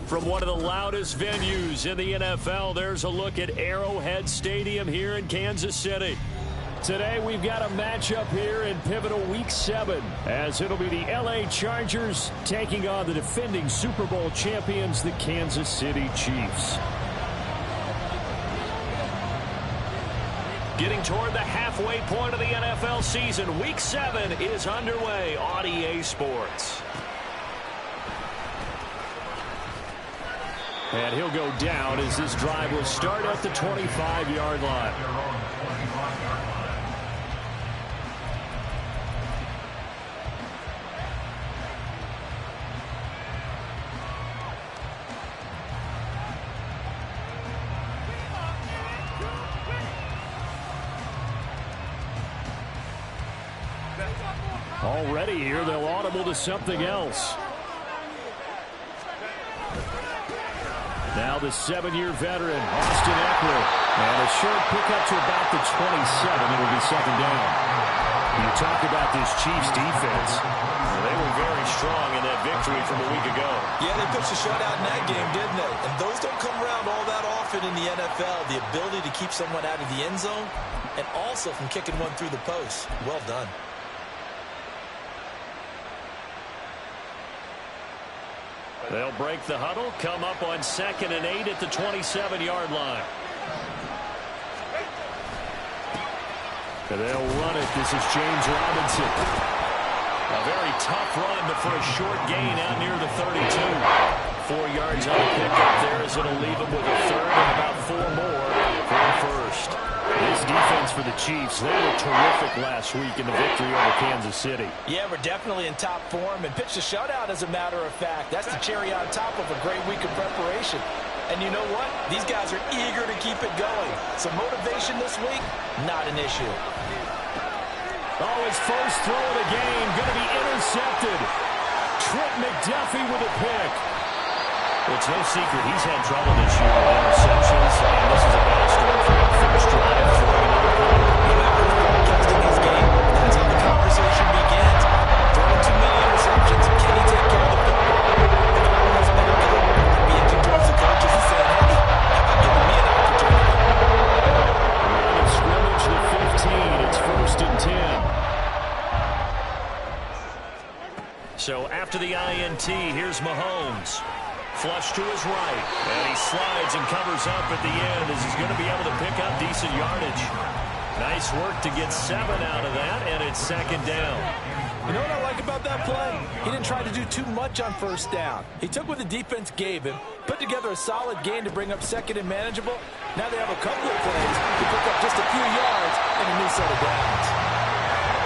From one of the loudest venues in the NFL, there's a look at Arrowhead Stadium here in Kansas City. Today we've got a matchup here in pivotal Week 7, as it'll be the LA Chargers taking on the defending Super Bowl champions, the Kansas City Chiefs. Getting toward the halfway point of the NFL season, Week 7 is underway on EA Sports. And he'll go down as this drive will start at the 25-yard line. Already here, they'll audible to something else. Now the 7-year veteran, Austin Eckler. And a short pickup to about the 27. It'll be second down. You talk about this Chiefs defense. Well, they were very strong in that victory from a week ago. Yeah, they pitched a shutout in that game, didn't they? And those don't come around all that often in the NFL. The ability to keep someone out of the end zone and also from kicking one through the post. Well done. They'll break the huddle, come up on 2nd and 8 at the 27-yard line. And they'll run it. This is James Robinson. A very tough run, but for a short gain out near the 32. 4 yards on the pickup there as it'll leave him with a third and about 4 more for the first. This defense for the Chiefs, they were terrific last week in the victory over Kansas City. Yeah, we're definitely in top form and pitched a shutout as a matter of fact. That's the cherry on top of a great week of preparation. And you know what? These guys are eager to keep it going. So motivation this week, not an issue. Oh, his first throw of the game going to be intercepted. Trent McDuffie with a pick. It's no secret he's had trouble this year with interceptions, and this is a bad start for him. First drive, throwing another ball. You know, broadcasting his game, that's how the conversation begins. Throwing too many interceptions, can he take care of the football? If I was back up, I'd be inching towards the coaches and saying, hey, how about giving me an opportunity? Line of scrimmage to 15. It's 1st and 10. So after the INT, here's Mahomes. Flush to his right, and he slides and covers up at the end as he's going to be able to pick up decent yardage. Nice work to get 7 out of that, and it's 2nd down. You know what I like about that play? He didn't try to do too much on 1st down. He took what the defense gave him, put together a solid gain to bring up 2nd and manageable. Now they have a couple of plays to pick up just a few yards and a new set of downs.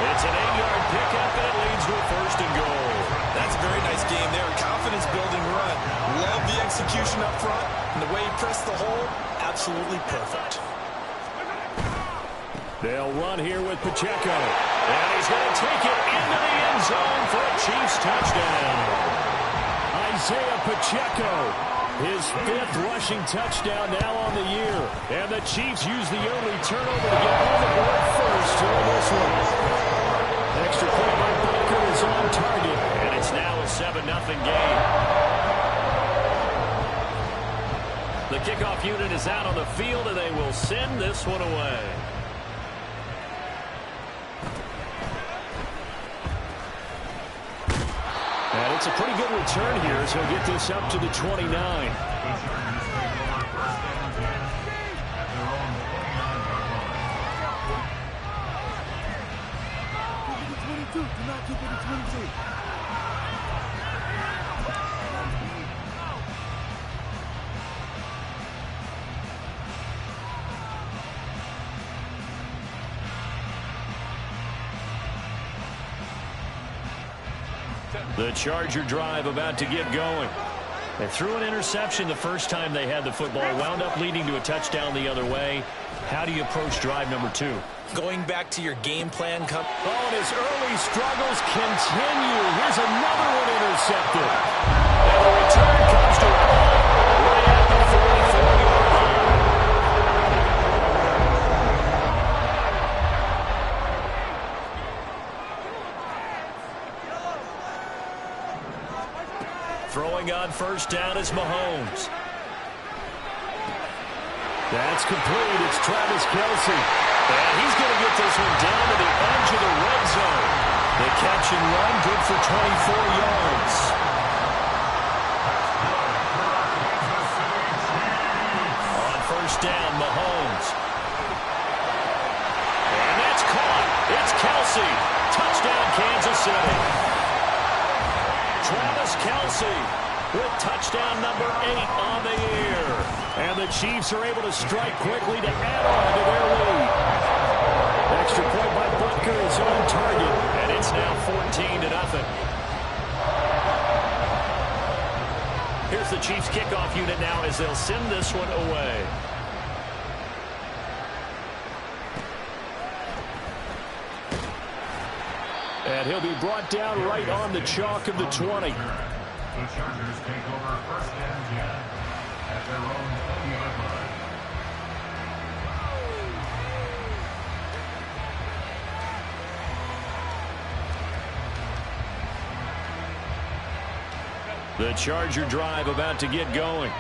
It's an 8-yard pickup, and it leads to a 1st and goal. That's a very nice game there. Confidence-building run. Love the execution up front. And the way he pressed the hole, absolutely perfect. They'll run here with Pacheco. And he's going to take it into the end zone for a Chiefs touchdown. Isaiah Pacheco, his 5th rushing touchdown now on the year. And the Chiefs use the only turnover to get on the board first here in this one. Extra point by Baker is on target. And it's now a 7-0 game. The kickoff unit is out on the field, and they will send this one away. And it's a pretty good return here as he'll get this up to the 29. Do not keep it at 22. The Charger drive about to get going. They threw an interception the first time they had the football, wound up leading to a touchdown the other way. How do you approach drive number 2? Going back to your game plan. Oh, and his early struggles continue. Here's another one intercepted. And the return comes to a halt right at the 44-yard line. Throw Throwing on first down is Mahomes. That's complete. It's Travis Kelce. And he's going to get this one down to the edge of the red zone. The catch and run, good for 24 yards. On first down, Mahomes. And that's caught. It's Kelce. Touchdown, Kansas City. Travis Kelce with touchdown number 8 on the year. And the Chiefs are able to strike quickly to add on to their lead. Extra point by Butker is on target, and it's now 14-0. Here's the Chiefs kickoff unit now as they'll send this one away. And he'll be brought down right on the chalk of the 20. The Chargers take over first and 10 at their own 20-yard line. The Charger drive about to get going.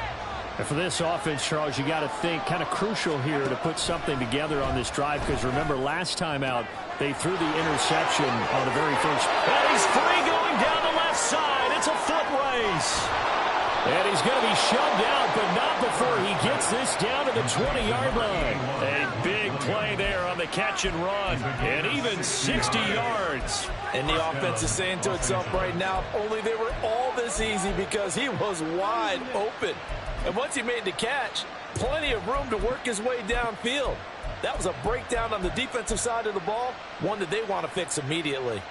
And for this offense, Charles, you got to think kind of crucial here to put something together on this drive, because remember last time out they threw the interception on the very first. And he's free going down the left side. It's a foot race. And he's going to be shoved out, but not before he gets this down to the 20-yard line. A big play there on the catch and run, and even 60 yards. And the offense is saying to itself right now, if only they were all this easy, because he was wide open. And once he made the catch, plenty of room to work his way downfield. That was a breakdown on the defensive side of the ball, one that they want to fix immediately.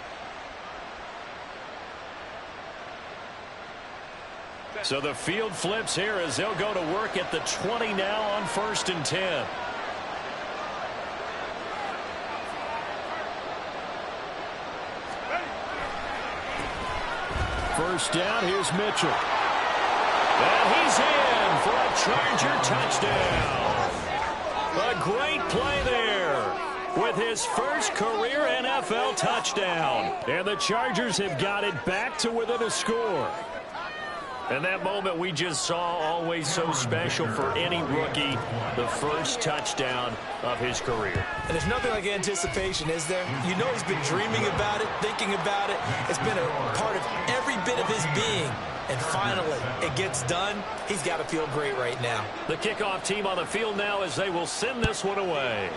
So the field flips here as they'll go to work at the 20 now on first and 10. First down, here's Mitchell. And he's in for a Charger touchdown. A great play there with his first career NFL touchdown. And the Chargers have got it back to within a score. And that moment we just saw, always so special for any rookie, the first touchdown of his career. And there's nothing like anticipation, is there? You know he's been dreaming about it, thinking about it. It's been a part of every bit of his being. And finally, it gets done. He's got to feel great right now. The kickoff team on the field now as they will send this one away.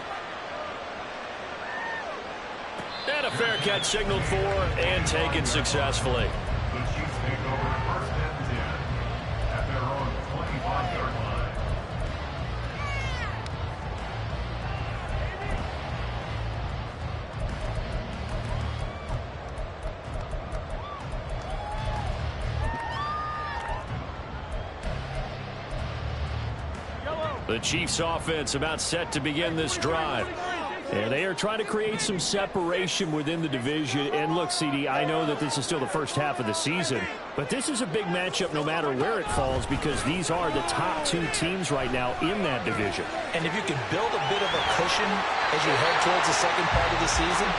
And a fair catch signaled for and taken successfully. The Chiefs take over first and 10 at their own 25-yard line. The Chiefs offense about set to begin this drive. And they are trying to create some separation within the division. And look, CD, I know that this is still the first half of the season, but this is a big matchup no matter where it falls, because these are the top two teams right now in that division. And if you can build a bit of a cushion as you head towards the second part of the season,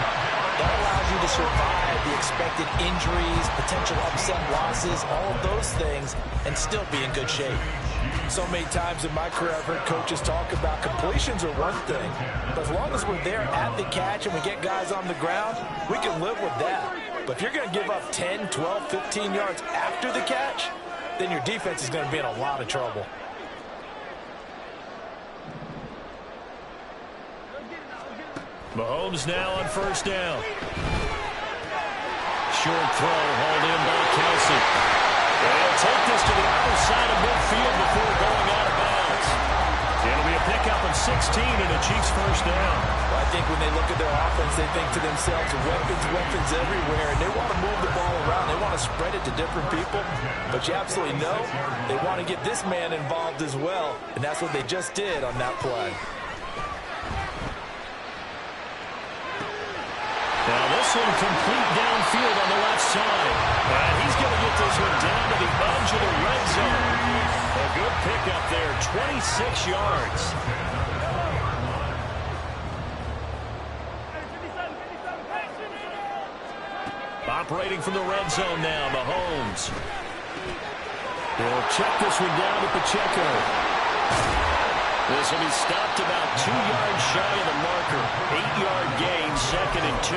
that allows you to survive the expected injuries, potential upset losses, all of those things, and still be in good shape. So many times in my career I've heard coaches talk about completions are one thing, but as long as we're there at the catch and we get guys on the ground, we can live with that. But if you're going to give up 10, 12, 15 yards after the catch, then your defense is going to be in a lot of trouble. Mahomes now on first down. Short throw hauled in by Kelce. They'll take this to the other side of midfield before going out of bounds. It'll be a pickup of 16 and a Chiefs first down. Well, I think when they look at their offense, they think to themselves, weapons everywhere, and they want to move the ball around. They want to spread it to different people, but you absolutely know they want to get this man involved as well, and that's what they just did on that play. Now this one complete downfield on the left side. And he's going to get this one down to the edge of the red zone. A good pickup there, 26 yards. Operating from the red zone now, Mahomes. He'll check this one down to Pacheco. This will be stopped about 2 yards shy of the marker. 8-yard gain, 2nd and 2.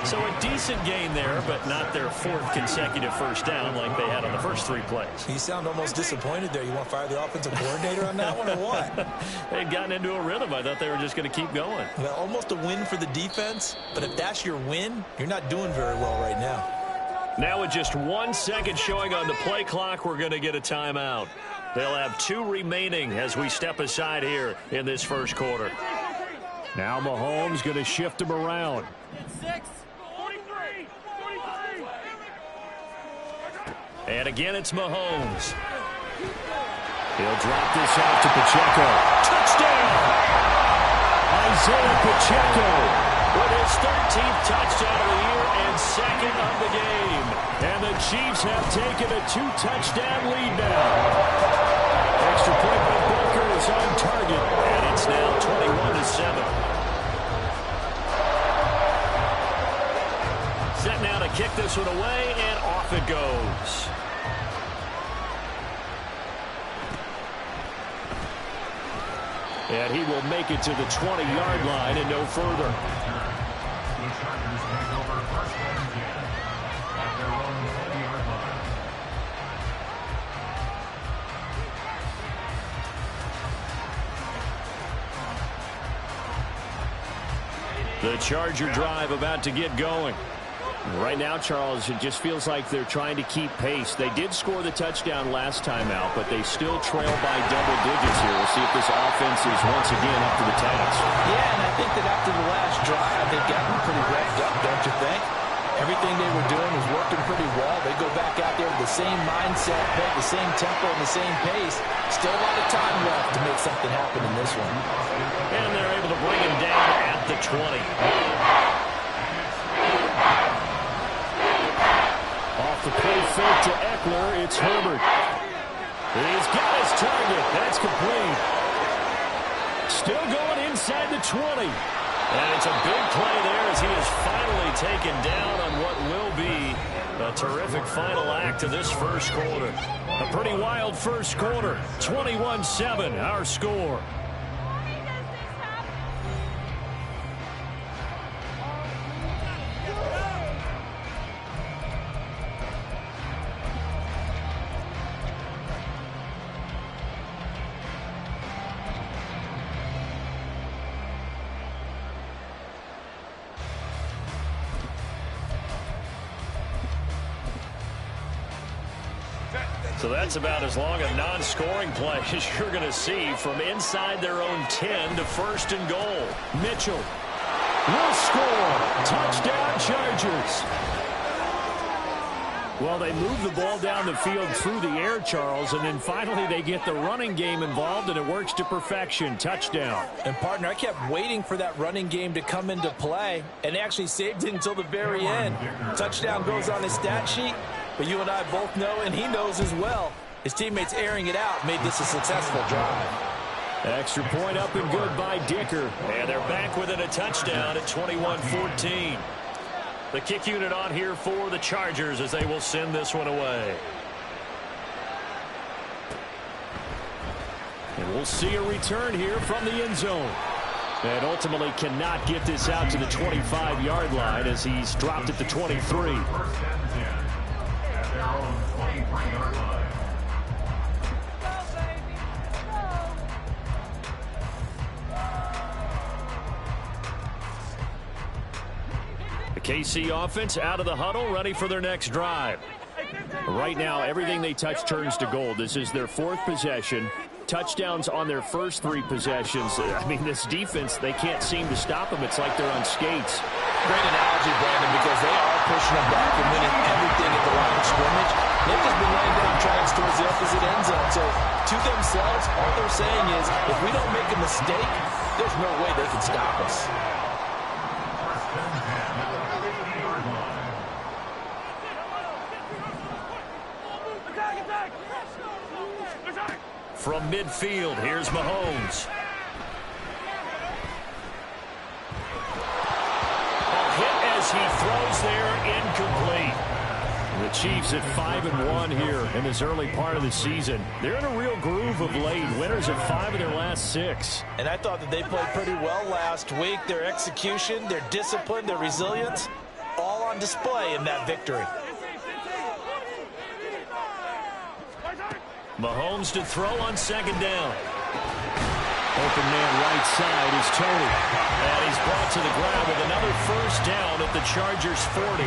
So a decent gain there, but not their 4th consecutive first down like they had on the first 3 plays. You sound almost disappointed there. You want to fire the offensive coordinator on that one or what? They'd gotten into a rhythm. I thought they were just going to keep going. Well, almost a win for the defense, but if that's your win, you're not doing very well right now. Now with just 1 second showing on the play clock, we're going to get a timeout. They'll have 2 remaining as we step aside here in this first quarter. Now Mahomes going to shift him around. 6. 43. And again, it's Mahomes. He'll drop this off to Pacheco. Touchdown! Isaiah Pacheco with his 13th touchdown of the year and 2nd of the game. And the Chiefs have taken a 2-touchdown lead now. Extra point by Booker is on target. And it's now 21-7. Set now to kick this one away, and off it goes. And he will make it to the 20-yard line and no further. The Chargers take over 1st and 10 at their own 20-yard line. The Charger drive about to get going. Right now, Charles, it just feels like they're trying to keep pace. They did score the touchdown last time out, but they still trail by double digits here. We'll see if this offense is once again up to the task. Yeah, and I think that after the last drive, they've gotten pretty revved up, don't you think? Everything they were doing was working pretty well. They go back out there with the same mindset, the same tempo, and the same pace. Still a lot of time left to make something happen in this one. And they're able to bring him down at the 20. Off the play fake to Eckler, it's Herbert. He's got his target. That's complete. Still going inside the 20. And it's a big play there as he is finally taken down on what will be a terrific final act of this first quarter. A pretty wild first quarter. 21-7, our score. So that's about as long a non-scoring play as you're going to see from inside their own 10 to 1st and goal. Mitchell will score. Touchdown, Chargers. Well, they move the ball down the field through the air, Charles, and then finally they get the running game involved, and it works to perfection. Touchdown. And, partner, I kept waiting for that running game to come into play, and they actually saved it until the very end. Touchdown goes on his stat sheet, but you and I both know, and he knows as well, his teammates airing it out made this a successful drive. Extra point up and good by Dicker. And they're back within a touchdown at 21-14. The kick unit on here for the Chargers as they will send this one away. And we'll see a return here from the end zone. And ultimately cannot get this out to the 25-yard line as he's dropped at the 23. 1st and 10 at their own 23-yard line. The KC offense out of the huddle, ready for their next drive. Right now, everything they touch turns to gold. This is their 4th possession. Touchdowns on their first 3 possessions. I mean, this defense, they can't seem to stop them. It's like they're on skates. Great analogy, Brandon, because they are pushing them back and winning everything at the line of scrimmage. They've just been laying down tracks towards the opposite end zone. So, to themselves, all they're saying is, if we don't make a mistake, there's no way they can stop us. From midfield, here's Mahomes. A hit as he throws there, incomplete. The Chiefs at 5-1 here in this early part of the season. They're in a real groove of late. Winners of 5 of their last 6. And I thought that they played pretty well last week. Their execution, their discipline, their resilience, all on display in that victory. Mahomes to throw on 2nd down. Open man right side is Tony. And he's brought to the ground with another 1st down at the Chargers' 40.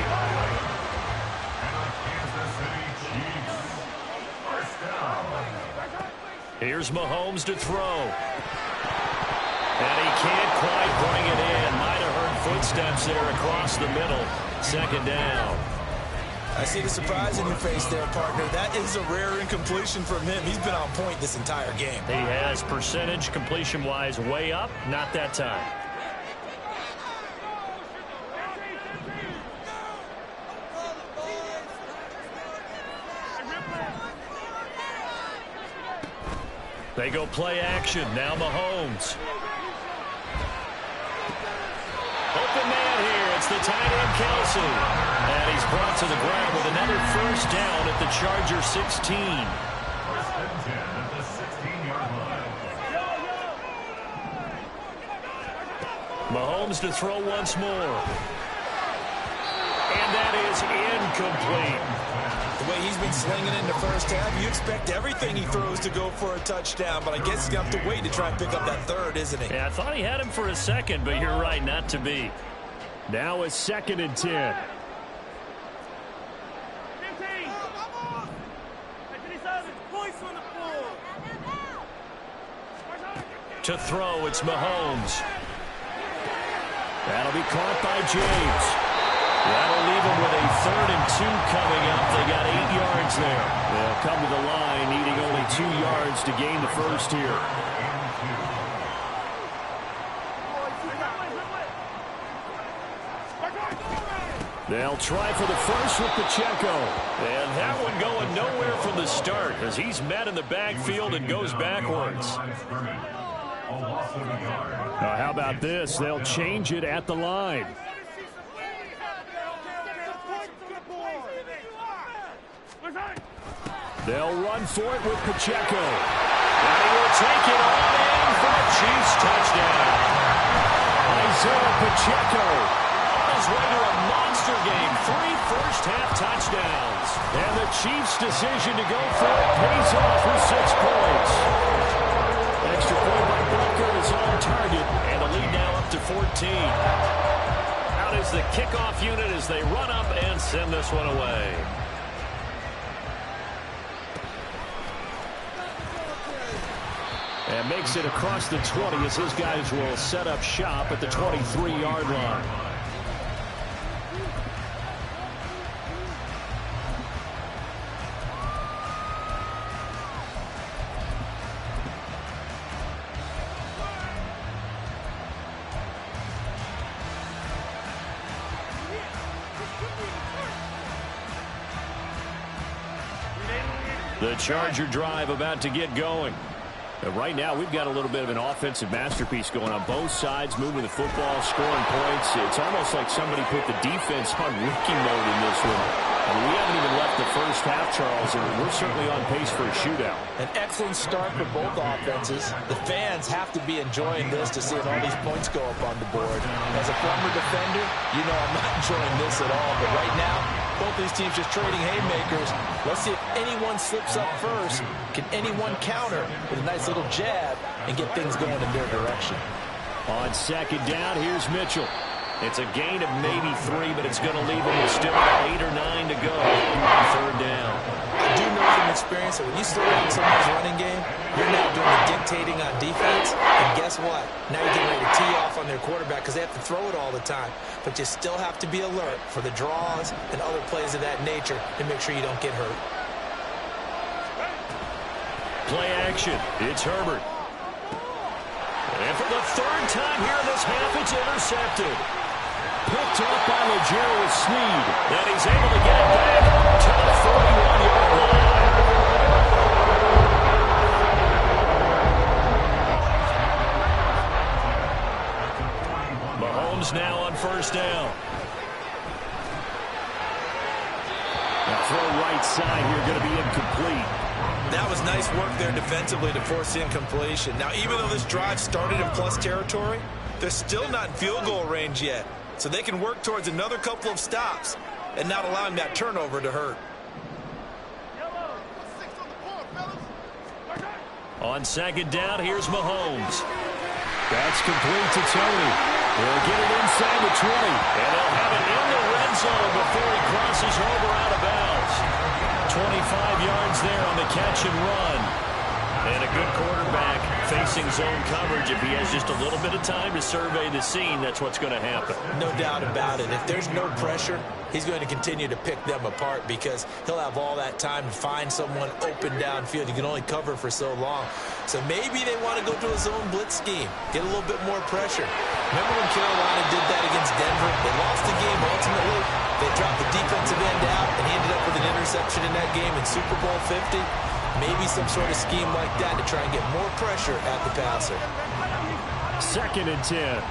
Here's Mahomes to throw. And he can't quite bring it in. Might have heard footsteps there across the middle. 2nd down. I see the surprise in your face there, partner. That is a rare incompletion from him. He's been on point this entire game. He has percentage completion-wise way up. Not that time. They go play action. Now Mahomes. Open man here. It's the tight end, Kelsey. And he's brought to the ground with another 1st down at the Chargers' 16. 1st and 10 at the 16-yard line. Mahomes to throw once more. And that is incomplete. The way he's been slinging in the 1st half, you expect everything he throws to go for a touchdown, but I guess he's going to have to wait to try and pick up that 3rd, isn't he? Yeah, I thought he had him for a second, but you're right, not to be. Now it's 2nd and 10. To throw, it's Mahomes. That'll be caught by James. That'll leave them with a 3rd and 2 coming up. They got 8 yards there. They'll come to the line, needing only 2 yards to gain the 1st here. They'll try for the 1st with Pacheco. And that one going nowhere from the start as he's met in the backfield and goes backwards. Now, how about this? They'll change it at the line. They'll run for it with Pacheco. And he will take it all in for a Chiefs touchdown. Isaiah Pacheco on his way to a monster game. 3 first-half touchdowns. And the Chiefs' decision to go for it pays off with 6 points. Extra point by Booker is on target. And the lead now up to 14. Out is the kickoff unit as they run up and send this one away. And makes it across the 20 as his guys will set up shop at the 23-yard line. The Charger drive about to get going. Right now, we've got a little bit of an offensive masterpiece going on both sides, moving the football, scoring points. It's almost like somebody put the defense on rookie mode in this one. I mean, we haven't even left the 1st half, Charles, and we're certainly on pace for a shootout. An excellent start for both offenses. The fans have to be enjoying this to see all these points go up on the board. As a former defender, you know I'm not enjoying this at all. But right now, both these teams just trading haymakers. Let's see if anyone slips up first. Can anyone counter with a nice little jab and get things going in their direction? On 2nd down, here's Mitchell. It's a gain of maybe 3, but it's going to leave them with still 8 or 9 to go on 3rd down. I do know from experience that when you slow down someone's running game, you're now doing the dictating on defense. And guess what? Now you're getting ready to tee off on their quarterback because they have to throw it all the time. But you still have to be alert for the draws and other plays of that nature to make sure you don't get hurt. Play action. It's Herbert. And for the 3rd time here in this half, it's intercepted. Picked off by Legere Sneed. And he's able to get it back to the 41-yard line. Mahomes now on 1st down. Now throw right side here going to be incomplete. That was nice work there defensively to force the incompletion. Now, even though this drive started in plus territory, they're still not in field goal range yet. So they can work towards another couple of stops and not allowing that turnover to hurt. On second down, here's Mahomes. That's complete to Tony. He'll get it inside the 20. And they'll have it in the red zone before he crosses over out of bounds. 25 yards there on the catch and run. And a good quarterback facing zone coverage. If he has just a little bit of time to survey the scene, that's what's going to happen. No doubt about it. If there's no pressure, he's going to continue to pick them apart because he'll have all that time to find someone open downfield. You can only cover for so long. So maybe they want to go to a zone blitz scheme, get a little bit more pressure. Remember when Carolina did that against Denver? They lost the game ultimately. They dropped the defensive end out, and he ended up with an interception in that game in Super Bowl 50. Maybe some sort of scheme like that to try and get more pressure at the passer. 2nd and 10.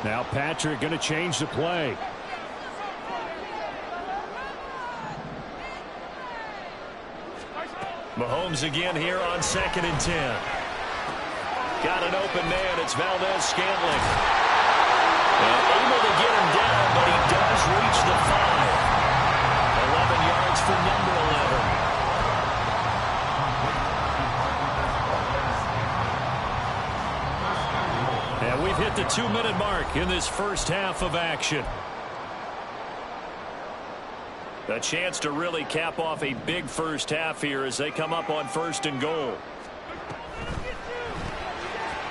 Now Patrick going to change the play. Mahomes again here on 2nd and 10. Got an open man. It's Valdez-Scantling. Able to get him down, but he does reach the 5. 11 yards for number 11. And we've hit the 2-minute mark in this first half of action. A chance to really cap off a big first half here as they come up on 1st and goal.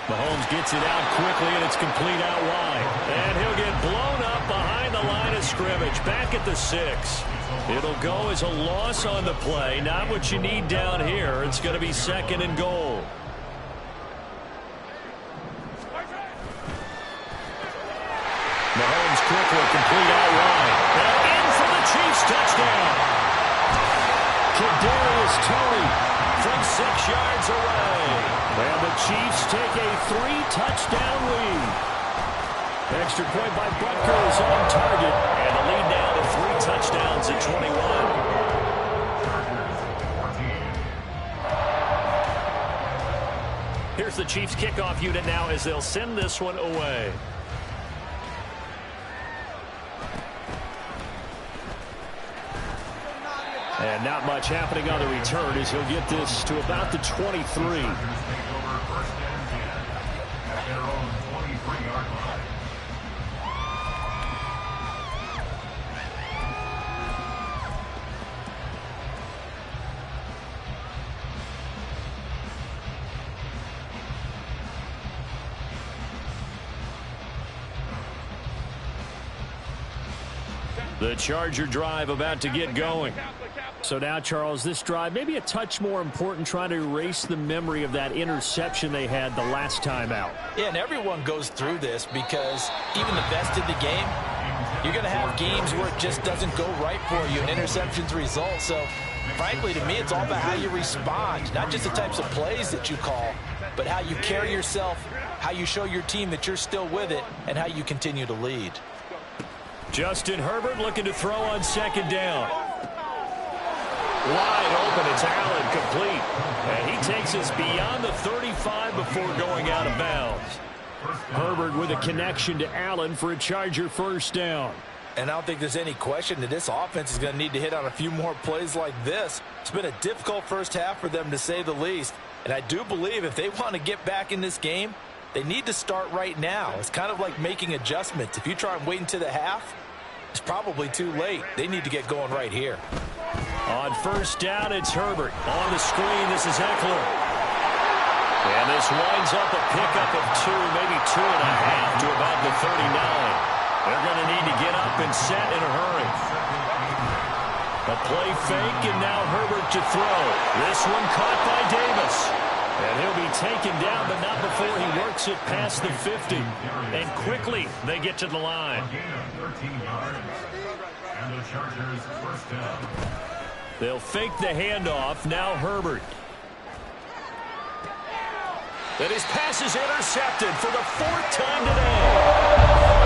Mahomes gets it out quickly, and it's complete out wide. And he'll get blown up behind the line of scrimmage, back at the 6. It'll go as a loss on the play. Not what you need down here. It's going to be 2nd and goal. Mahomes quickly complete out wide. Now in for the Chiefs touchdown. Kadarius Toney from 6 yards away. And the Chiefs take a 3-touchdown lead. Extra point by Butker is on target. And the lead now to 3 touchdowns at 21. Here's the Chiefs kickoff unit now as they'll send this one away. And not much happening on the return as he'll get this to about the 23. The Charger drive about to get going. So now, Charles, this drive maybe a touch more important, trying to erase the memory of that interception they had the last time out. Yeah, and everyone goes through this because even the best in the game, you're going to have games where it just doesn't go right for you and interceptions result. So, frankly, to me, it's all about how you respond, not just the types of plays that you call, but how you carry yourself, how you show your team that you're still with it, and how you continue to lead. Justin Herbert looking to throw on 2nd down. Wide open, it's Allen, complete. And he takes us beyond the 35 before going out of bounds. Herbert with a connection to Allen for a Charger 1st down. And I don't think there's any question that this offense is going to need to hit on a few more plays like this. It's been a difficult first half for them, to say the least. And I do believe if they want to get back in this game, they need to start right now. It's kind of like making adjustments. If you try and wait until the half, it's probably too late. They need to get going right here. On 1st down, it's Herbert. On the screen, this is Eckler. And this winds up a pickup of 2, maybe 2.5 to about the 39. They're going to need to get up and set in a hurry. A play fake, and now Herbert to throw. This one caught by Davis. And he'll be taken down, but not before he works it past the 50. And quickly, they get to the line. They'll fake the handoff. Now Herbert. And his pass is intercepted for the 4th time today.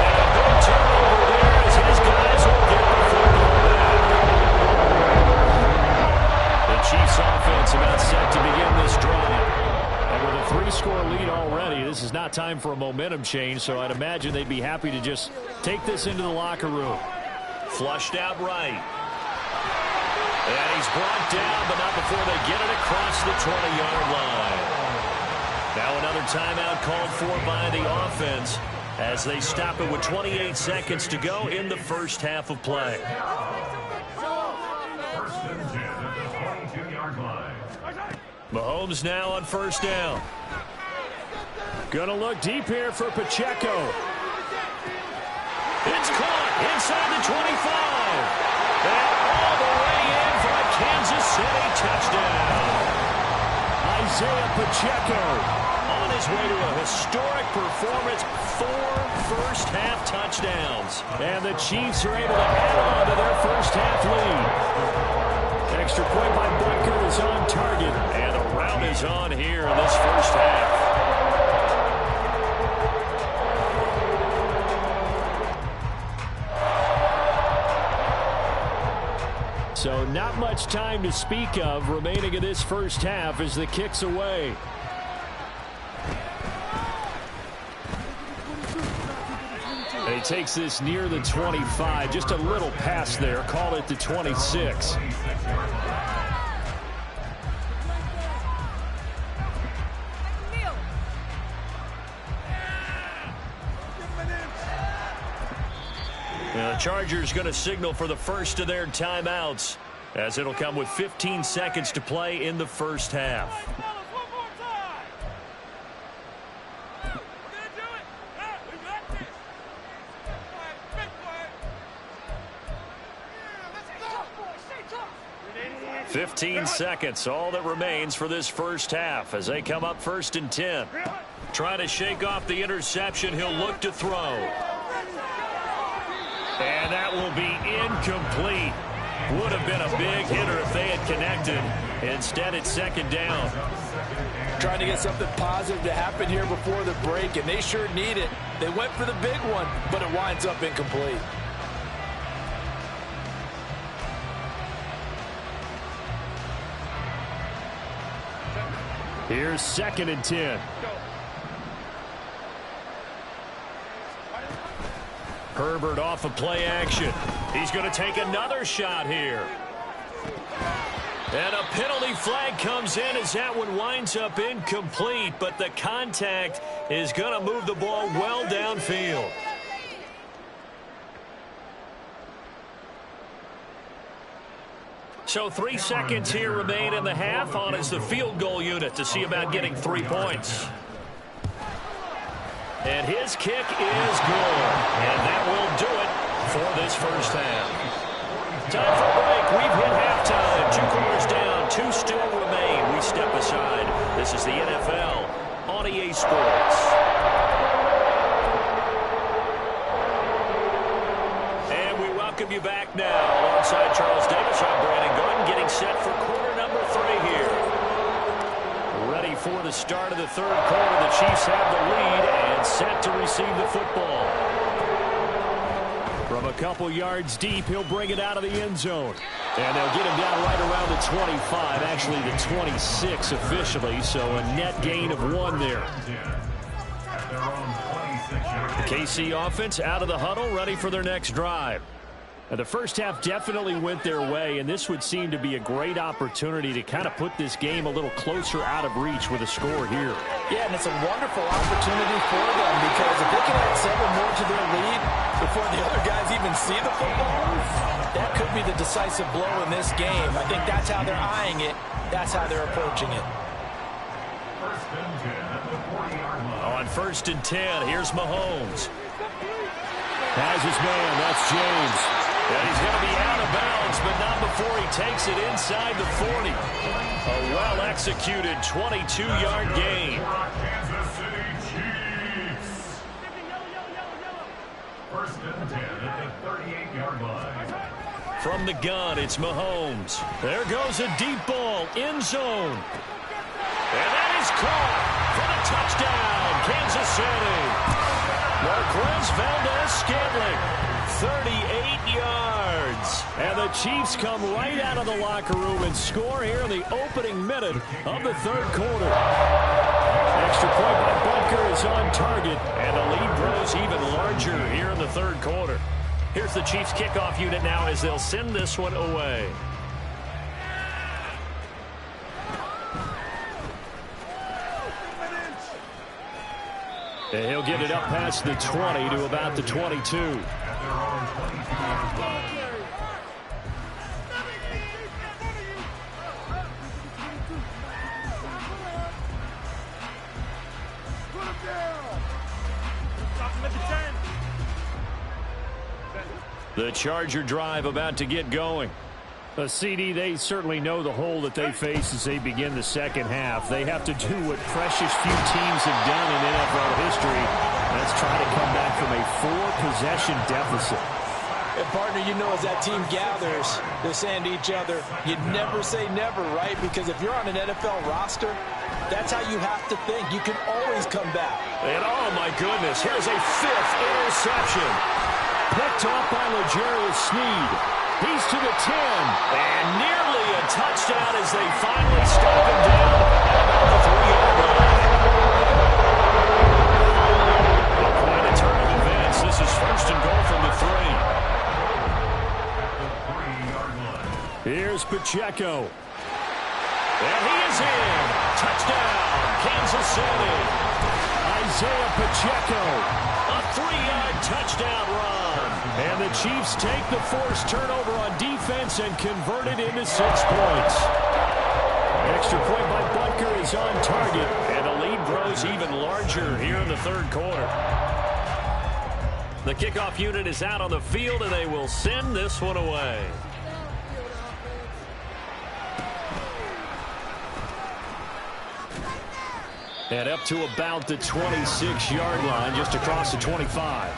And a big turnover there as his guys will get the football back. 3-score lead already. This is not time for a momentum change, so I'd imagine they'd be happy to just take this into the locker room. Flushed out right. And he's brought down, but not before they get it across the 20-yard line. Now another timeout called for by the offense as they stop it with 28 seconds to go in the first half of play. First and 10 at the 22-yard line. Mahomes now on first down. Gonna look deep here for Pacheco. It's caught inside the 25. And all the way in for a Kansas City touchdown. Isaiah Pacheco On his way to a historic performance, 4 first-half touchdowns. And the Chiefs are able to add on to their first-half lead. Extra point by Butker is on target. And the rout is on here in this first half. So not much time to speak of remaining in this first half as the kick's away. And he takes this near the 25, just a little past there, call it the 26. The Chargers going to signal for the first of their timeouts as it'll come with 15 seconds to play in the first half. 15 seconds, all that remains for this first half as they come up first and 10. Trying to shake off the interception, he'll look to throw. And that will be incomplete. Would have been a big hitter if they had connected. Instead, it's second down. Trying to get something positive to happen here before the break, and they sure need it. They went for the big one, but it winds up incomplete. Here's second and 10. Herbert off of play action. He's going to take another shot here. And a penalty flag comes in as that one winds up incomplete, but the contact is going to move the ball well downfield. So 3 seconds here remain in the half. On is the field goal unit to see about getting 3 points. And his kick is good. And that will do it for this first half. Time for a break. We've hit halftime. 2 quarters down. 2 still remain. We step aside. This is the NFL on EA Sports. And we welcome you back now. Alongside Charles Davis, I'm Brandon Gordon, getting set for quarter number 3 here. Ready for the start of the third quarter. The Chiefs have the lead and set to receive the football. From a couple yards deep, he'll bring it out of the end zone. And they'll get him down right around the 25, actually the 26 officially, so a net gain of 1 there. The KC offense out of the huddle, ready for their next drive. And the first half definitely went their way, and this would seem to be a great opportunity to kind of put this game a little closer out of reach with a score here. Yeah, and it's a wonderful opportunity for them because if they can add 7 more to their lead before the other guys even see the football, that could be the decisive blow in this game. I think that's how they're eyeing it. That's how they're approaching it. On first and 10, here's Mahomes. Has his man, that's James. And he's going to be out of bounds, but not before he takes it inside the 40. A well-executed 22-yard gain. Kansas City Chiefs. First and 10 at the 38-yard line. From the gun, it's Mahomes. There goes a deep ball, end zone. And that is caught for the touchdown, Kansas City. Marquez Valdez-Scantling, 38 yards. And the Chiefs come right out of the locker room and score here in the opening minute of the third quarter. Extra point by Bunker is on target, and the lead grows even larger here in the third quarter. Here's the Chiefs kickoff unit now as they'll send this one away. And he'll get it up past the 20 to about the 22. The Charger drive about to get going. CD, they certainly know the hole that they face as they begin the second half. They have to do what precious few teams have done in NFL history. That's try to come back from a 4-possession deficit. And partner, you know, as that team gathers, they're saying to each other, you never say never, right? Because if you're on an NFL roster, that's how you have to think. You can always come back. And oh my goodness, here's a 5th interception. Picked off by L'Jarius Sneed. He's to the 10, and nearly a touchdown as they finally stop him down at about the 3-yard line. Quite a turn of events. This is 1st and goal from the 3. Here's Pacheco. And he is in. Touchdown, Kansas City. Isaiah Pacheco, a 3-yard touchdown run. And the Chiefs take the forced turnover on defense and convert it into 6 points. Extra point by Bunker is on target, and the lead grows even larger here in the third quarter. The kickoff unit is out on the field, and they will send this one away. And up to about the 26-yard line, just across the 25.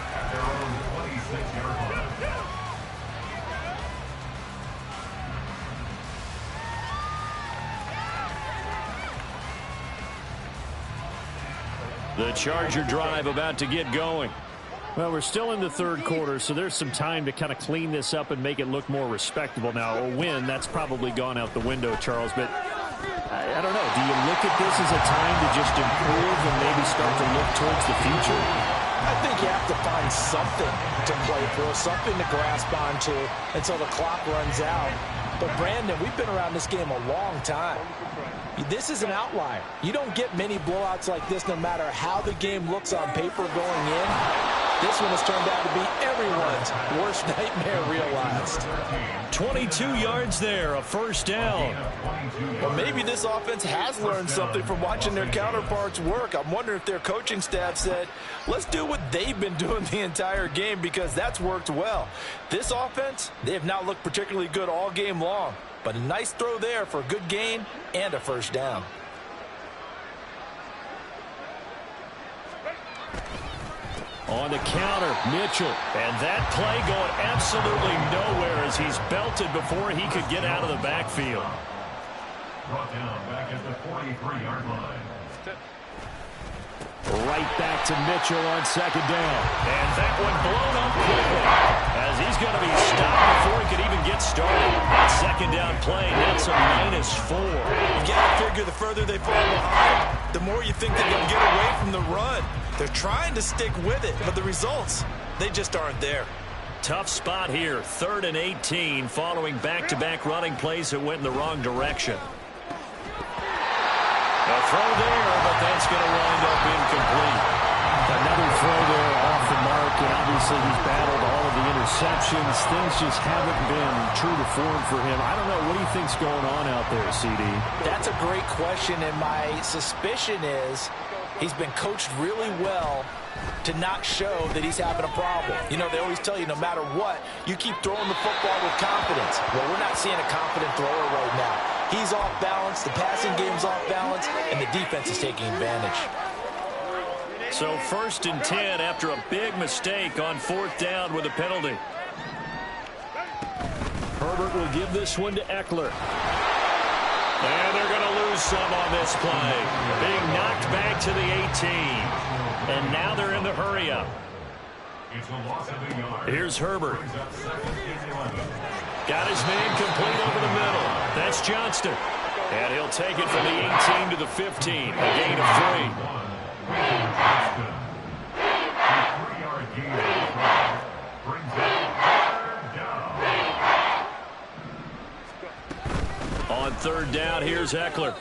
The Charger drive about to get going. Well, we're still in the third quarter, so there's some time to kind of clean this up and make it look more respectable. Now, a win, that's probably gone out the window, Charles, but I don't know. Do you look at this as a time to just improve and maybe start to look towards the future? I think you have to find something to play for, something to grasp onto until the clock runs out. But, Brandon, we've been around this game a long time. This is an outlier. You don't get many blowouts like this no matter how the game looks on paper going in. This one has turned out to be everyone's worst nightmare realized. 22 yards there, a 1st down. Well, maybe this offense has learned something from watching their counterparts work. I'm wondering if their coaching staff said, let's do what they've been doing the entire game, because that's worked well. This offense, they have not looked particularly good all game long. But a nice throw there for a good gain and a 1st down. On the counter, Mitchell. And that play going absolutely nowhere as he's belted before he could get out of the backfield. Brought down back at the 43-yard line. Right back to Mitchell on 2nd down. And that one blown up quickly as he's going to be stopped before he could even get started. That 2nd down play, that's a -4. You got to figure the further they fall behind, the more you think they're going to get away from the run. They're trying to stick with it, but the results, they just aren't there. Tough spot here, 3rd and 18, following back-to-back running plays that went in the wrong direction. A throw there, but that's going to wind up incomplete. Another throw there off the mark, and obviously he's battled all of the interceptions. Things just haven't been true to form for him. I don't know. What do you think's going on out there, CD? That's a great question, and my suspicion is he's been coached really well to not show that he's having a problem. You know, they always tell you no matter what, you keep throwing the football with confidence. Well, we're not seeing a confident thrower right now. He's off balance, the passing game's off balance, and the defense is taking advantage. So 1st and 10 after a big mistake on 4th down with a penalty. Herbert will give this one to Eckler. And they're going to lose some on this play. Being knocked back to the 18. And now they're in the hurry-up. It's a loss of a yard. Here's Herbert. Got his man complete over the middle. That's Johnston. And he'll take it from the 18 to the 15. A gain of 3. On third down, here's Eckler.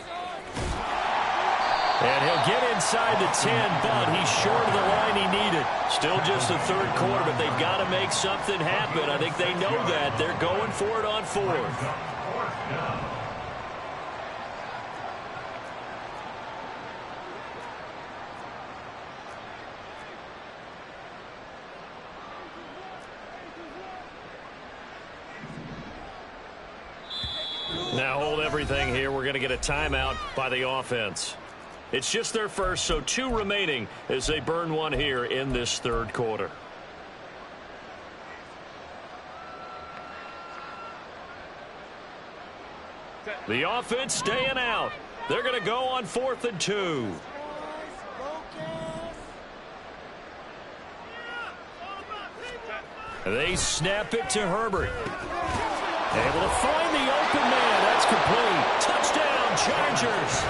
And he'll get inside the 10, but he's short of the line he needed. Still just the third quarter, but they've got to make something happen. I think they know that. They're going for it on fourth. Now hold everything here. We're going to get a timeout by the offense. It's just their first, so 2 remaining as they burn one here in this third quarter. The offense staying out. They're going to go on 4th and 2. They snap it to Herbert. Able to find the open man. That's complete. Touchdown, Chargers.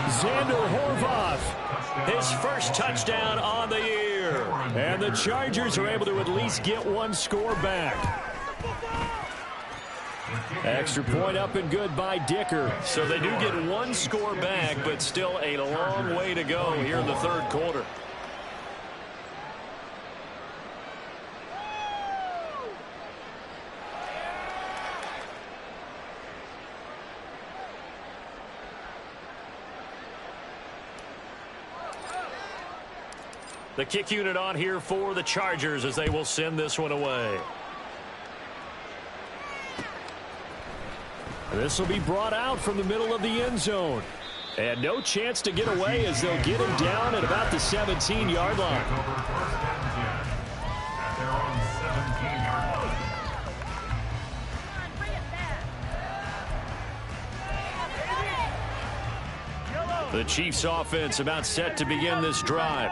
Xander Horvath, his first touchdown on the year. And the Chargers are able to at least get one score back. Extra point up and good by Dicker. So they do get one score back, but still a long way to go here in the third quarter. The kick unit on here for the Chargers as they will send this one away. This will be brought out from the middle of the end zone. And no chance to get away as they'll get him down at about the 17-yard line. The Chiefs offense about set to begin this drive.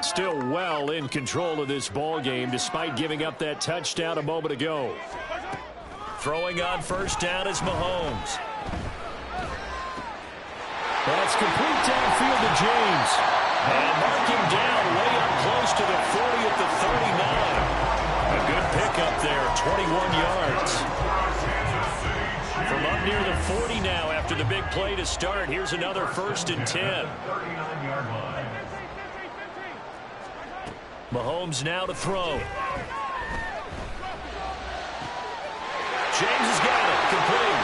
Still well in control of this ball game despite giving up that touchdown a moment ago. Throwing on first down is Mahomes. That's complete downfield to James. And marking down way up close to the 40 at the 39. A good pickup there, 21 yards. From up near the 40 now after the big play to start. Here's another 1st and 10. Mahomes now to throw. James has got it. Complete.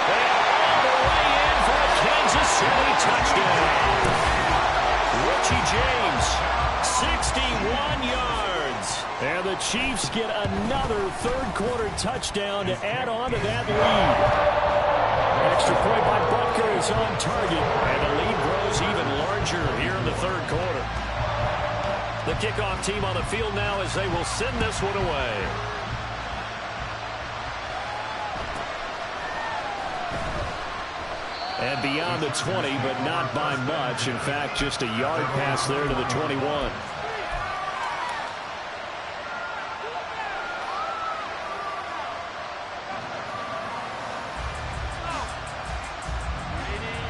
And all the way in for a Kansas City touchdown. Richie James, 61 yards. And the Chiefs get another third-quarter touchdown to add on to that lead. Extra point by Butker is on target, and the lead grows even larger here in the third quarter. The kickoff team on the field now as they will send this one away. And beyond the 20, but not by much. In fact, just a yard pass there to the 21.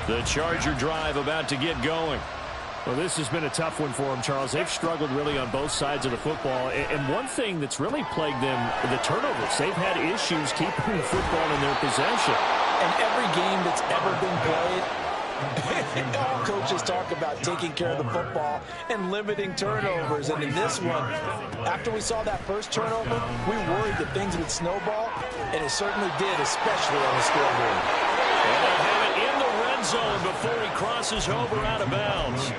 The Charger drive about to get going. Well, this has been a tough one for them, Charles. They've struggled really on both sides of the football. And one thing that's really plagued them, the turnovers. They've had issues keeping the football in their possession. And every game that's ever been played, all coaches talk about taking care of the football and limiting turnovers. And in this one, after we saw that first turnover, we worried that things would snowball, and it certainly did, especially on the scoreboard. And they'll have it in the red zone before he crosses over out of bounds.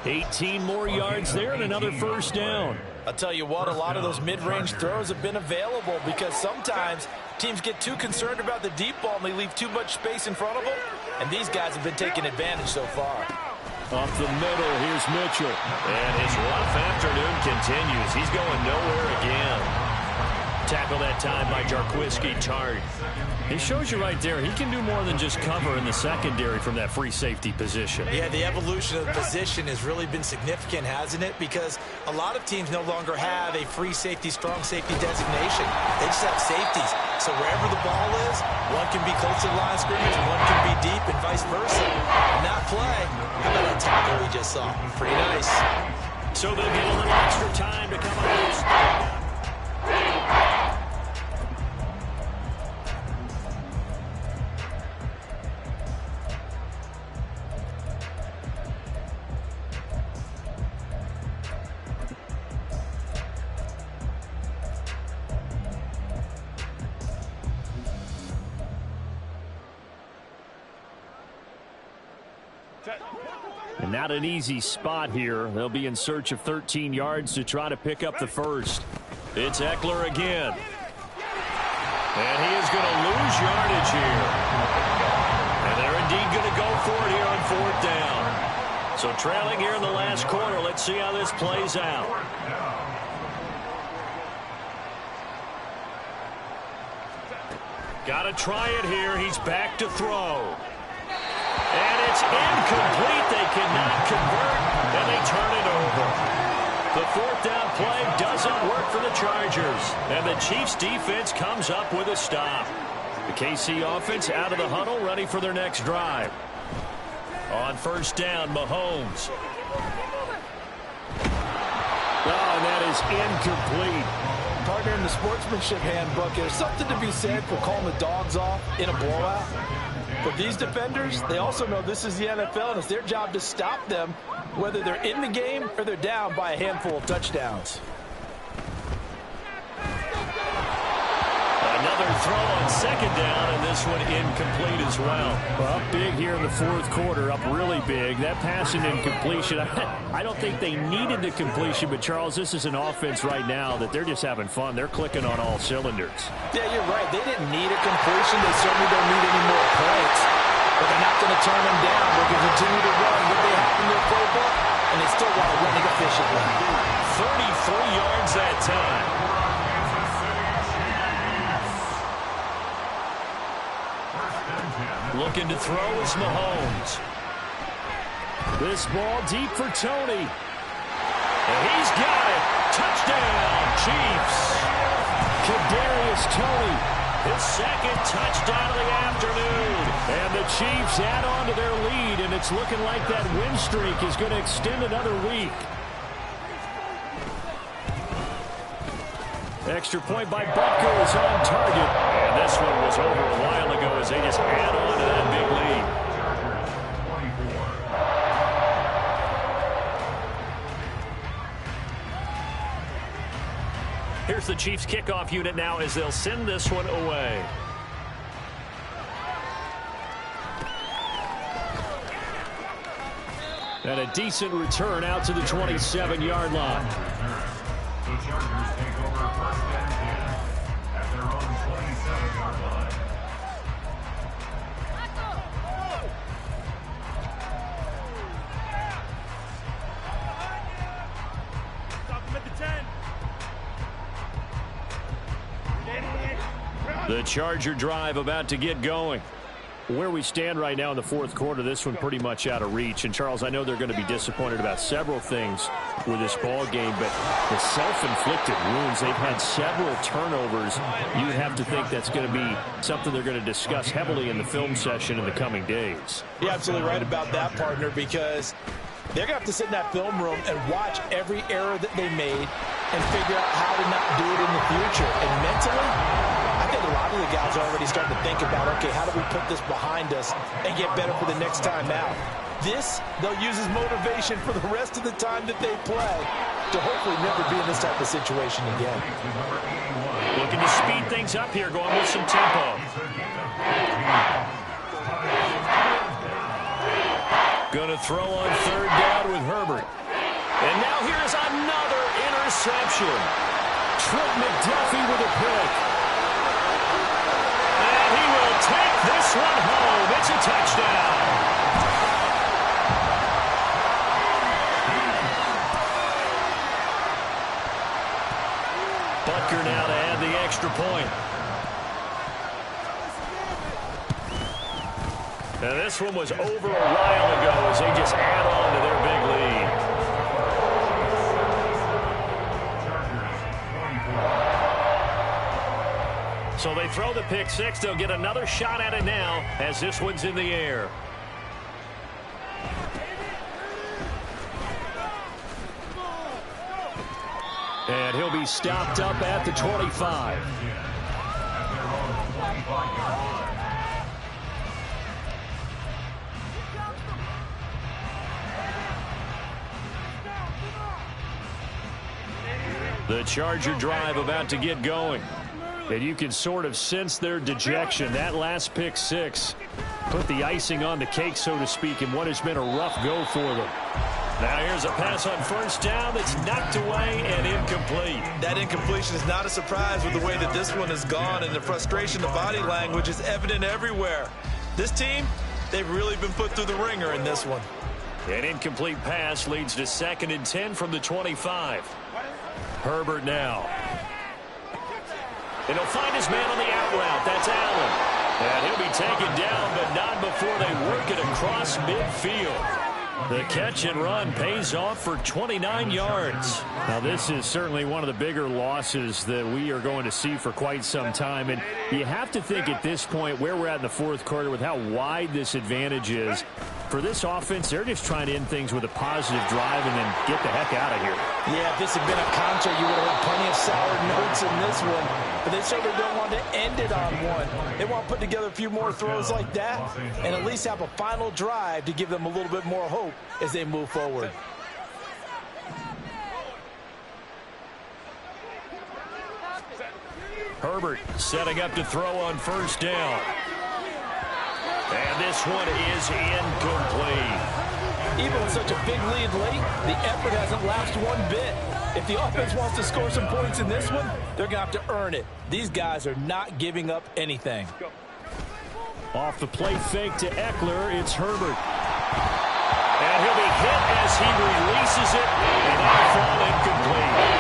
18 more yards there and another first down. I'll tell you what, a lot of those mid-range throws have been available because sometimes teams get too concerned about the deep ball and they leave too much space in front of them. And these guys have been taking advantage so far. Up the middle, here's Mitchell. And his rough afternoon continues. He's going nowhere again. Tackle that time by Jarquiski Tart. It shows you right there, he can do more than just cover in the secondary from that free safety position. Yeah, the evolution of the position has really been significant, hasn't it? Because a lot of teams no longer have a free safety, strong safety designation. They just have safeties. So wherever the ball is, one can be close to the line of scrimmage, one can be deep, and vice versa. And that play, how about that tackle we just saw? Pretty nice. So they'll get a little extra time to come out. And not an easy spot here. They'll be in search of 13 yards to try to pick up the first. It's Eckler again. And he is going to lose yardage here. And they're indeed going to go for it here on 4th down. So trailing here in the last quarter. Let's see how this plays out. Got to try it here. He's back to throw. And it's incomplete. They cannot convert, and they turn it over. The 4th down play doesn't work for the Chargers, and the Chiefs defense comes up with a stop. The KC offense out of the huddle, ready for their next drive. On 1st down, Mahomes. Oh, and that is incomplete. Partner, in the sportsmanship handbook, there's something to be said for calling the dogs off in a blowout. But these defenders, they also know this is the NFL, and it's their job to stop them, whether they're in the game or they're down by a handful of touchdowns. Another throw on 2nd down, and this one incomplete as well. Well, up big here in the 4th quarter, up really big. That pass and incompletion, I don't think they needed the completion, but Charles, this is an offense right now that they're just having fun. They're clicking on all cylinders. Yeah, you're right. They didn't need a completion. They certainly don't need any more points. But they're not going to turn them down. They can continue to run what they have in their playbook, and they still want to run it efficiently. 33 yards that time. Looking to throw is Mahomes. This ball deep for Tony. And he's got it. Touchdown, Chiefs. Kadarius Toney, his 2nd touchdown of the afternoon. And the Chiefs add on to their lead, and it's looking like that win streak is going to extend another week. Extra point by Butker is on target. And this one was over a while ago as they just add on to that big lead. Here's the Chiefs kickoff unit now as they'll send this one away. And a decent return out to the 27-yard line. The Chargers take over 1st and 10 at their own 27-yard line. Stop him at the 10. The Charger drive about to get going. Where we stand right now in the 4th quarter, this one pretty much out of reach. And, Charles, I know they're going to be disappointed about several things with this ball game, but the self-inflicted wounds, they've had several turnovers. You would have to think that's going to be something they're going to discuss heavily in the film session in the coming days. You're absolutely right about that, partner, because they're going to have to sit in that film room and watch every error that they made and figure out how to not do it in the future. And mentally, I think a lot of the guys are already starting to think about, okay, how do we put this behind us and get better for the next time out? This, they'll use as motivation for the rest of the time that they play to hopefully never be in this type of situation again. Looking to speed things up here, going with some tempo. Going to throw on 3rd down with Herbert. And now here's another interception. Trent McDuffie with a pick. And he will take this one home. It's a touchdown. Butker now to add the extra point. Now this one was over a while ago as they just add on to their big lead. So they throw the pick six. They'll get another shot at it now as this one's in the air. And he'll be stopped up at the 25. The Charger drive about to get going. And you can sort of sense their dejection. That last pick six put the icing on the cake, so to speak, in what has been a rough go for them. Now here's a pass on first down that's knocked away and incomplete. That incompletion is not a surprise with the way that this one has gone, and the frustration, the body language is evident everywhere. This team, they've really been put through the ringer in this one. An incomplete pass leads to 2nd and 10 from the 25. Herbert now. And he'll find his man on the out route. That's Allen. And he'll be taken down, but not before they work it across midfield. The catch and run pays off for 29 yards. Now, this is certainly one of the bigger losses that we are going to see for quite some time. And you have to think at this point where we're at in the fourth quarter with how wide this advantage is. For this offense, they're just trying to end things with a positive drive and then get the heck out of here. Yeah, if this had been a concert, you would have heard plenty of sour notes in this one. But they certainly don't want to end it on one. They want to put together a few more throws like that and at least have a final drive to give them a little bit more hope as they move forward. Herbert setting up to throw on first down. And this one is incomplete. Even with such a big lead late, the effort hasn't lapsed one bit. If the offense wants to score some points in this one, they're going to have to earn it. These guys are not giving up anything. Off the play fake to Eckler, it's Herbert. And he'll be hit as he releases it, and that'll fall incomplete.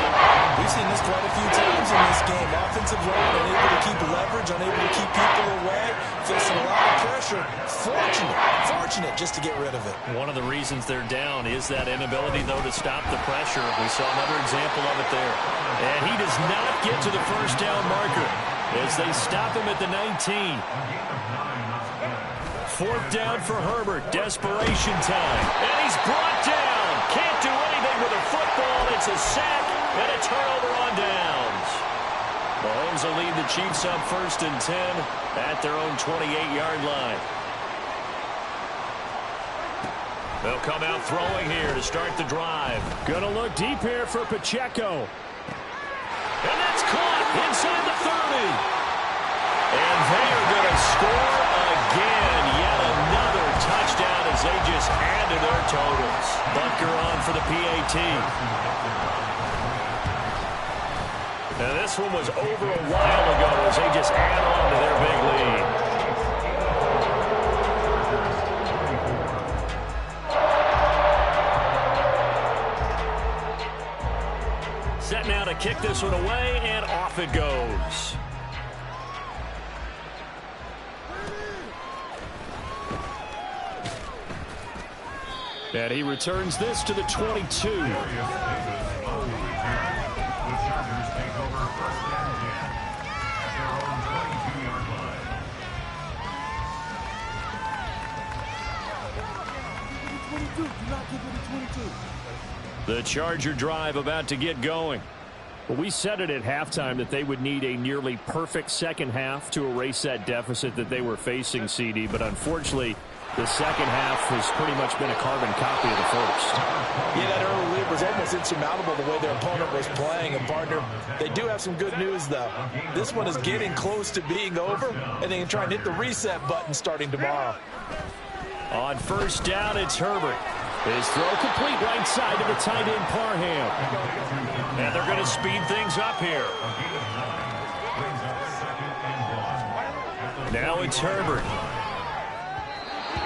We've seen this quite a few times in this game. Offensive line unable to keep leverage, unable to keep people away, facing a lot of pressure. Fortunate just to get rid of it. One of the reasons they're down is that inability, though, to stop the pressure. We saw another example of it there. And he does not get to the first down marker as they stop him at the 19. 4th down for Herbert. Desperation time. And he's brought down. Can't do anything with a football. It's a sack and a turnover on downs. Mahomes will lead the Chiefs up 1st and 10 at their own 28-yard line. They'll come out throwing here to start the drive. Going to look deep here for Pacheco. And that's caught inside the 30. And they are going to score again. Yet another touchdown as they just add to their totals. Bunker on for the PAT. Now this one was over a while ago as they just add on to their big lead. Set now to kick this one away, and off it goes. And he returns this to the 22. The Charger drive about to get going. Well, we said it at halftime that they would need a nearly perfect second half to erase that deficit that they were facing, CD. But unfortunately, the second half has pretty much been a carbon copy of the first. Yeah, that early lead was almost insurmountable the way their opponent was playing. And, partner, they do have some good news, though. This one is getting close to being over, and they can try and hit the reset button starting tomorrow. On first down, it's Herbert. His throw complete right side to the tight end, Parham. And they're going to speed things up here. Now it's Herbert.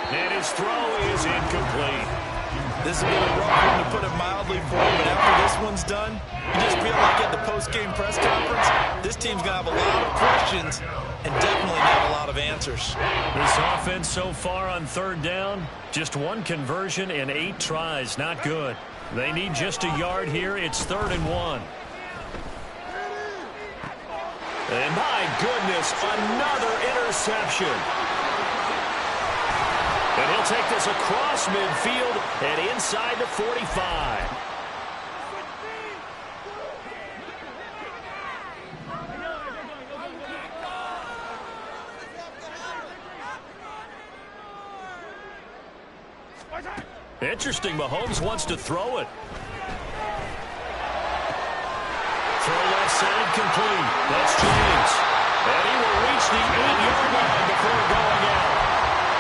And his throw is incomplete. This has been a rough one, to put it mildly, for him, but after this one's done, you just feel like at the post-game press conference, this team's going to have a lot of questions and definitely not a lot of answers. This offense so far on third down, just one conversion in 8 tries. Not good. They need just a yard here. It's 3rd and 1. And my goodness, another interception. And he'll take this across midfield and inside the 45. Interesting, Mahomes wants to throw it. Throw left side complete. That's James. And he will reach the 8-yard line before going out.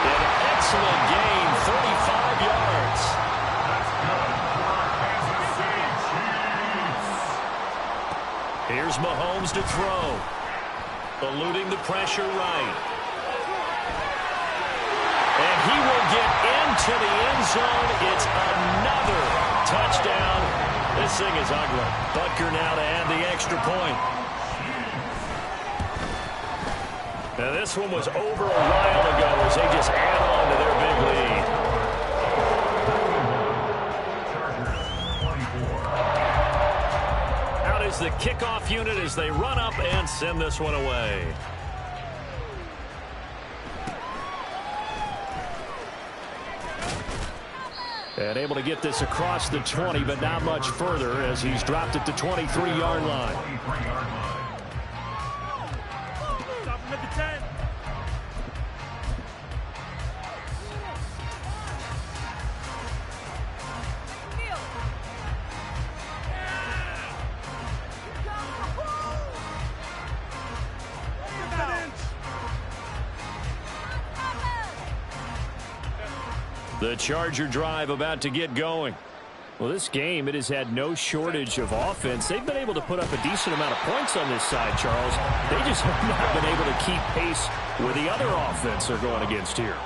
An excellent gain, 35 yards. Here's Mahomes to throw. Eluding the pressure right. And he will get into the end zone. It's another touchdown. This thing is ugly. Butker now to add the extra point. Now this one was over a while ago as they just add on to their big lead. Out is the kickoff unit as they run up and send this one away. And able to get this across the 20, but not much further as he's dropped it to 23-yard line. Stop him at the 10. The Charger drive about to get going. Well, this game, it has had no shortage of offense. They've been able to put up a decent amount of points on this side, Charles. They just have not been able to keep pace with the other offense they're going against here.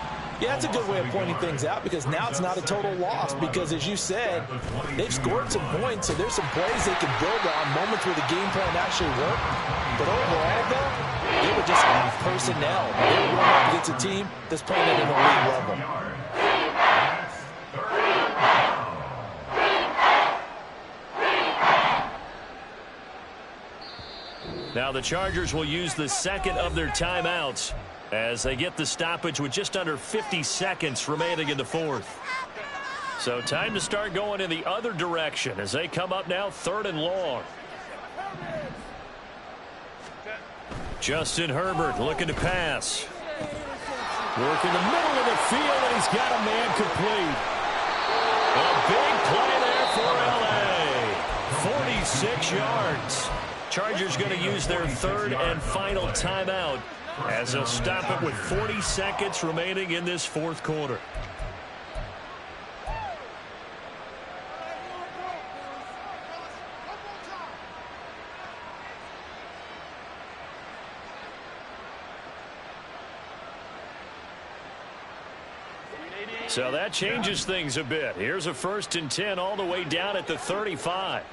Yeah, that's a good way of pointing things out, because now it's not a total loss, because as you said, they've scored some points, so there's some plays they can build on, moments where the game plan actually worked. But overall, though, they were just off personnel. They were going up against a team that's playing at an elite level. Now the Chargers will use the second of their timeouts as they get the stoppage with just under 50 seconds remaining in the fourth. So time to start going in the other direction as they come up now 3rd and long. Justin Herbert looking to pass. Working the middle of the field, and he's got a man complete. A big play there for L.A. 46 yards. Chargers going to use their 3rd and final timeout as they'll stop it with 40 seconds remaining in this 4th quarter. So that changes things a bit. Here's a 1st and 10 all the way down at the 35.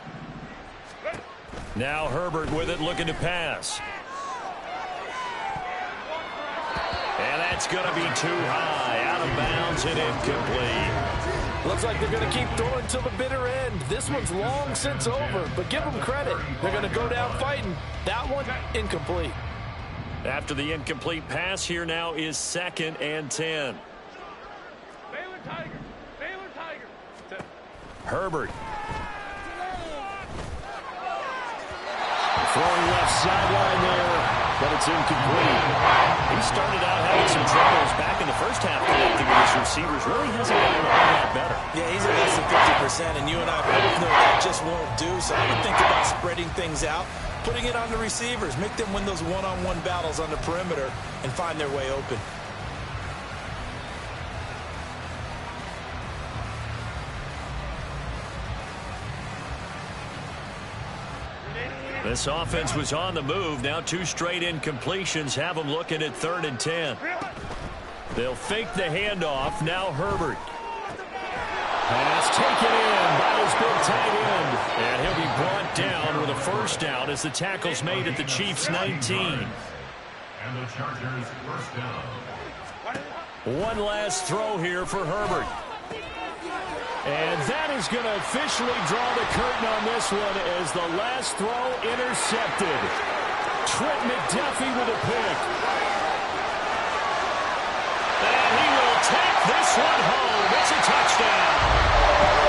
Now Herbert with it, looking to pass. And that's going to be too high. Out of bounds and incomplete. Looks like they're going to keep throwing till the bitter end. This one's long since over, but give them credit. They're going to go down fighting. That one, incomplete. After the incomplete pass, here now is 2nd and 10. Baylor Tiger. Baylor Tiger. Herbert. Throwing left sideline there, but it's incomplete. He started out having some troubles back in the first half connecting with his receivers. Really hasn't gotten a whole lot better. Yeah, he's at less than 50%, and you and I both know that just won't do. So I would think about spreading things out, putting it on the receivers, make them win those one-on-one battles on the perimeter, and find their way open. This offense was on the move. Now 2 straight incompletions have them looking at 3rd and 10. They'll fake the handoff. Now Herbert. Pass taken in by his big tight end. And he'll be brought down with a first down as the tackle's made at the Chiefs' 19. And the Chargers first down. One last throw here for Herbert. And that is going to officially draw the curtain on this one as the last throw intercepted. Trent McDuffie with a pick. And he will take this one home. It's a touchdown.